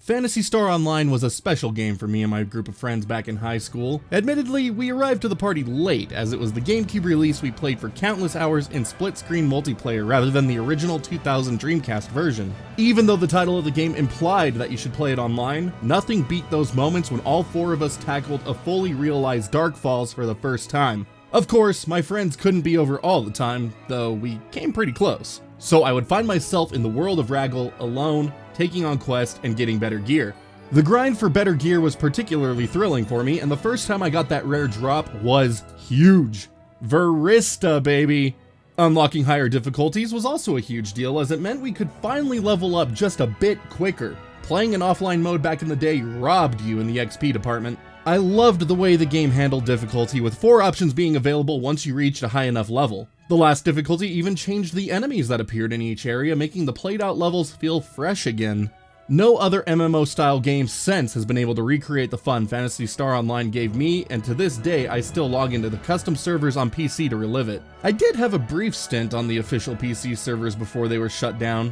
Phantasy Star Online was a special game for me and my group of friends back in high school. Admittedly, we arrived to the party late, as it was the GameCube release we played for countless hours in split-screen multiplayer rather than the original 2000 Dreamcast version. Even though the title of the game implied that you should play it online, nothing beat those moments when all four of us tackled a fully realized Dark Falls for the first time. Of course, my friends couldn't be over all the time, though we came pretty close. So I would find myself in the world of Raggle alone, taking on quests and getting better gear. The grind for better gear was particularly thrilling for me, and the first time I got that rare drop was huge. Varista, baby! Unlocking higher difficulties was also a huge deal, as it meant we could finally level up just a bit quicker. Playing in offline mode back in the day robbed you in the XP department. I loved the way the game handled difficulty, with 4 options being available once you reached a high enough level. The last difficulty even changed the enemies that appeared in each area, making the played out levels feel fresh again. No other MMO style game since has been able to recreate the fun Phantasy Star Online gave me, and to this day I still log into the custom servers on PC to relive it. I did have a brief stint on the official PC servers before they were shut down.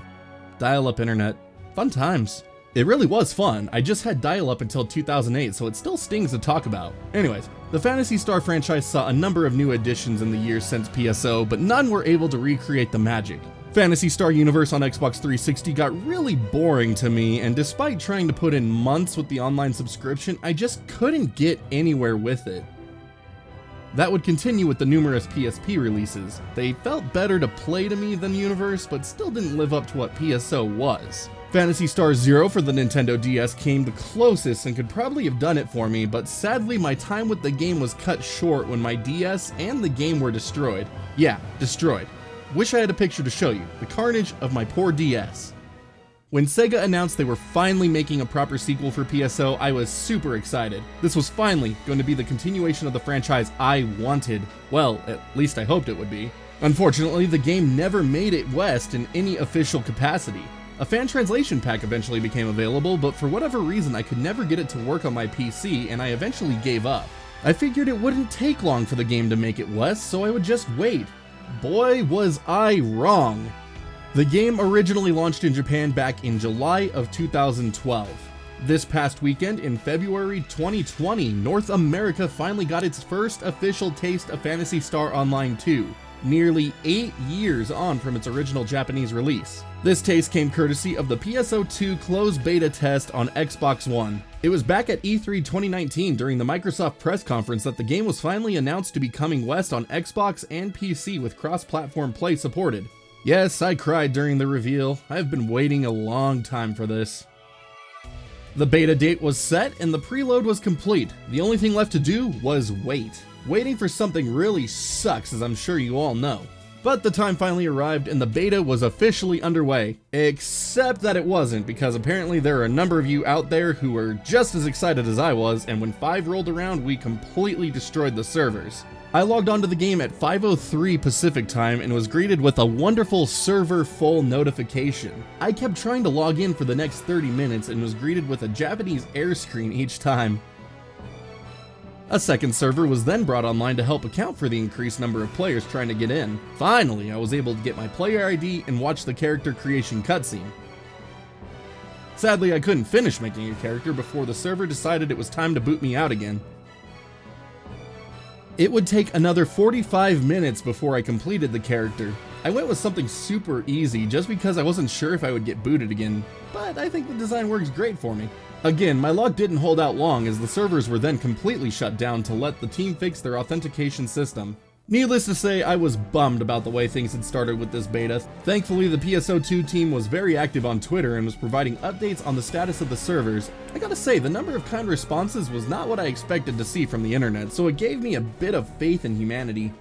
Dial-up internet. Fun times. It really was fun. I just had dial-up until 2008, so it still stings to talk about. Anyways, the Phantasy Star franchise saw a number of new additions in the years since PSO, but none were able to recreate the magic. Phantasy Star Universe on Xbox 360 got really boring to me, and despite trying to put in months with the online subscription, I just couldn't get anywhere with it. That would continue with the numerous PSP releases. They felt better to play to me than Universe, but still didn't live up to what PSO was. Phantasy Star Zero for the Nintendo DS came the closest and could probably have done it for me, but sadly my time with the game was cut short when my DS and the game were destroyed. Yeah, destroyed. Wish I had a picture to show you, the carnage of my poor DS. When Sega announced they were finally making a proper sequel for PSO, I was super excited. This was finally going to be the continuation of the franchise I wanted. Well, at least I hoped it would be. Unfortunately, the game never made it west in any official capacity. A fan translation pack eventually became available, but for whatever reason I could never get it to work on my PC, and I eventually gave up. I figured it wouldn't take long for the game to make it west, so I would just wait. Boy, was I wrong! The game originally launched in Japan back in July of 2012. This past weekend, in February 2020, North America finally got its first official taste of Phantasy Star Online 2. Nearly 8 years on from its original Japanese release. This taste came courtesy of the PSO2 closed beta test on Xbox One. It was back at E3 2019 during the Microsoft press conference that the game was finally announced to be coming west on Xbox and PC with cross-platform play supported. Yes, I cried during the reveal. I've been waiting a long time for this. The beta date was set and the preload was complete. The only thing left to do was wait. Waiting for something really sucks, as I'm sure you all know. But the time finally arrived and the beta was officially underway. Except that it wasn't, because apparently there are a number of you out there who were just as excited as I was, and when 5 rolled around, we completely destroyed the servers. I logged onto the game at 5:03 Pacific time and was greeted with a wonderful server full notification. I kept trying to log in for the next 30 minutes and was greeted with a Japanese air screen each time. A second server was then brought online to help account for the increased number of players trying to get in. Finally, I was able to get my player ID and watch the character creation cutscene. Sadly, I couldn't finish making a character before the server decided it was time to boot me out again. It would take another 45 minutes before I completed the character. I went with something super easy just because I wasn't sure if I would get booted again, but I think the design works great for me. Again, my luck didn't hold out long, as the servers were then completely shut down to let the team fix their authentication system. Needless to say, I was bummed about the way things had started with this beta. Thankfully, the PSO2 team was very active on Twitter and was providing updates on the status of the servers. I gotta say, the number of kind responses was not what I expected to see from the internet, so it gave me a bit of faith in humanity.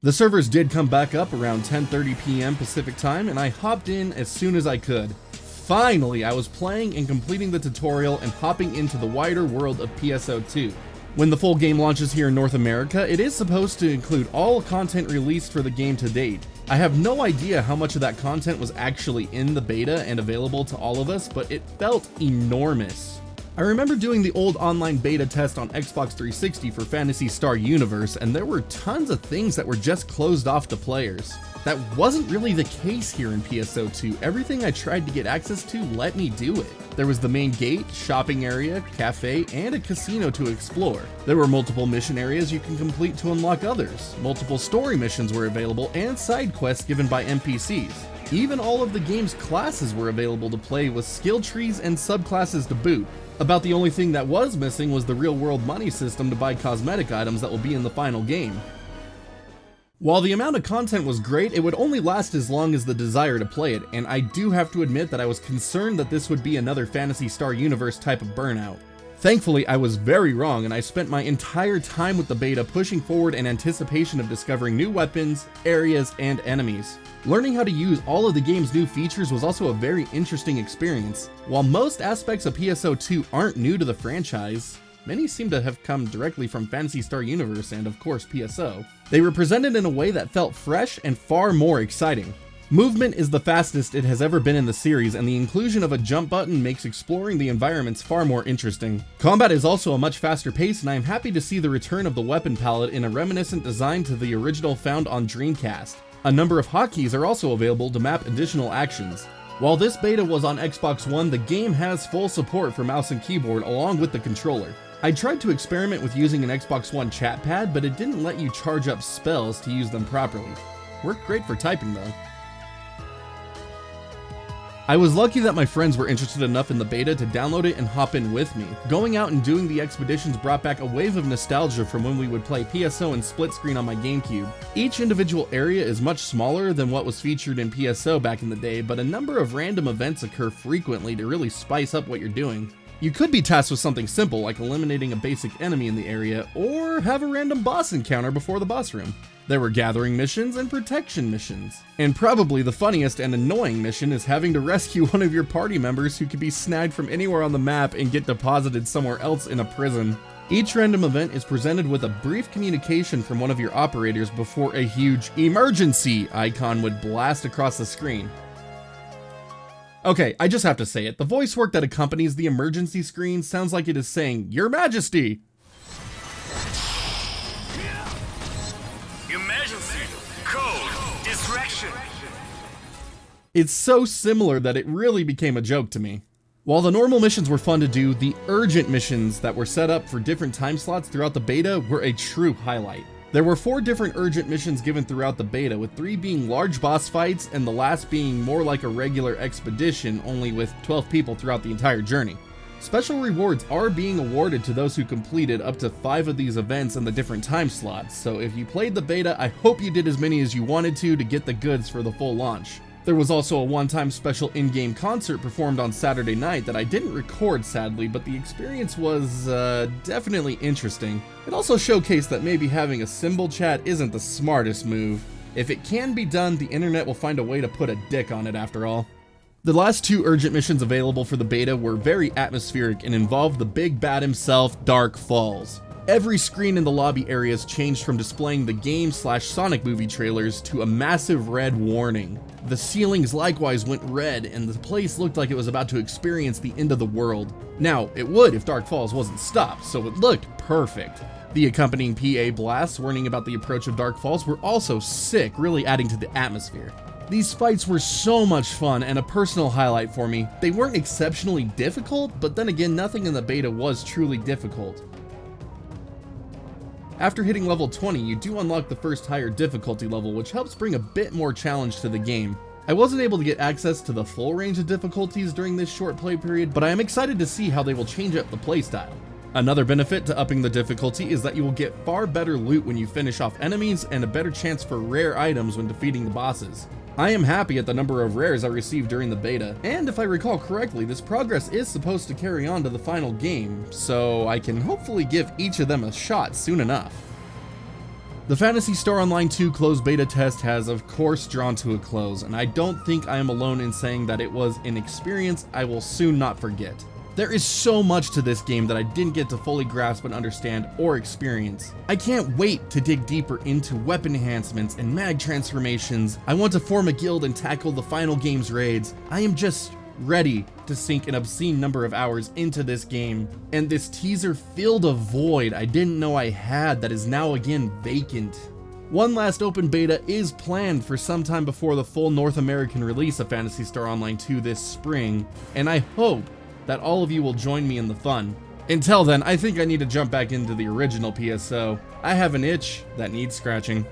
The servers did come back up around 10:30 PM Pacific time, and I hopped in as soon as I could. Finally, I was playing and completing the tutorial and hopping into the wider world of PSO2. When the full game launches here in North America, it is supposed to include all content released for the game to date. I have no idea how much of that content was actually in the beta and available to all of us, but it felt enormous. I remember doing the old online beta test on Xbox 360 for Phantasy Star Universe, and there were tons of things that were just closed off to players. That wasn't really the case here in PSO2. Everything I tried to get access to let me do it. There was the main gate, shopping area, cafe, and a casino to explore. There were multiple mission areas you can complete to unlock others. Multiple story missions were available, and side quests given by NPCs. Even all of the game's classes were available to play with skill trees and subclasses to boot. About the only thing that was missing was the real-world money system to buy cosmetic items that will be in the final game. While the amount of content was great, it would only last as long as the desire to play it, and I do have to admit that I was concerned that this would be another Phantasy Star Universe type of burnout. Thankfully, I was very wrong, and I spent my entire time with the beta pushing forward in anticipation of discovering new weapons, areas, and enemies. Learning how to use all of the game's new features was also a very interesting experience. While most aspects of PSO2 aren't new to the franchise, many seem to have come directly from Phantasy Star Universe and, of course, PSO. They were presented in a way that felt fresh and far more exciting. Movement is the fastest it has ever been in the series, and the inclusion of a jump button makes exploring the environments far more interesting. Combat is also a much faster pace, and I am happy to see the return of the weapon palette in a reminiscent design to the original found on Dreamcast. A number of hotkeys are also available to map additional actions. While this beta was on Xbox One, the game has full support for mouse and keyboard along with the controller. I tried to experiment with using an Xbox One chat pad, but it didn't let you charge up spells to use them properly. Worked great for typing though. I was lucky that my friends were interested enough in the beta to download it and hop in with me. Going out and doing the expeditions brought back a wave of nostalgia from when we would play PSO and split screen on my GameCube. Each individual area is much smaller than what was featured in PSO back in the day, but a number of random events occur frequently to really spice up what you're doing. You could be tasked with something simple like eliminating a basic enemy in the area, or have a random boss encounter before the boss room. There were gathering missions and protection missions. And probably the funniest and annoying mission is having to rescue one of your party members who could be snagged from anywhere on the map and get deposited somewhere else in a prison. Each random event is presented with a brief communication from one of your operators before a huge emergency icon would blast across the screen. Okay, I just have to say it, the voice work that accompanies the emergency screen sounds like it is saying, "Your Majesty!" Emergency! Code! Distraction! It's so similar that it really became a joke to me. While the normal missions were fun to do, the urgent missions that were set up for different time slots throughout the beta were a true highlight. There were 4 different urgent missions given throughout the beta, with 3 being large boss fights and the last being more like a regular expedition, only with 12 people throughout the entire journey. Special rewards are being awarded to those who completed up to 5 of these events in the different time slots, so if you played the beta, I hope you did as many as you wanted to get the goods for the full launch. There was also a one-time special in-game concert performed on Saturday night that I didn't record sadly, but the experience was definitely interesting. It also showcased that maybe having a symbol chat isn't the smartest move. If it can be done, the internet will find a way to put a dick on it after all. The last 2 urgent missions available for the beta were very atmospheric and involved the big bad himself, Dark Falls. Every screen in the lobby areas changed from displaying the game/Sonic movie trailers to a massive red warning. The ceilings likewise went red, and the place looked like it was about to experience the end of the world. Now, it would if Dark Falls wasn't stopped, so it looked perfect. The accompanying PA blasts warning about the approach of Dark Falls were also sick, really adding to the atmosphere. These fights were so much fun and a personal highlight for me. They weren't exceptionally difficult, but then again, nothing in the beta was truly difficult. After hitting level 20, you do unlock the first higher difficulty level, which helps bring a bit more challenge to the game. I wasn't able to get access to the full range of difficulties during this short play period, but I am excited to see how they will change up the playstyle. Another benefit to upping the difficulty is that you will get far better loot when you finish off enemies and a better chance for rare items when defeating the bosses. I am happy at the number of rares I received during the beta, and if I recall correctly, this progress is supposed to carry on to the final game, so I can hopefully give each of them a shot soon enough. The Phantasy Star Online 2 closed beta test has of course drawn to a close, and I don't think I am alone in saying that it was an experience I will soon not forget. There is so much to this game that I didn't get to fully grasp and understand or experience. I can't wait to dig deeper into weapon enhancements and mag transformations. I want to form a guild and tackle the final game's raids. I am just ready to sink an obscene number of hours into this game, and this teaser filled a void I didn't know I had that is now again vacant. One last open beta is planned for sometime before the full North American release of Phantasy Star Online 2 this spring, and I hope that all of you will join me in the fun. Until then, I think I need to jump back into the original PSO. I have an itch that needs scratching.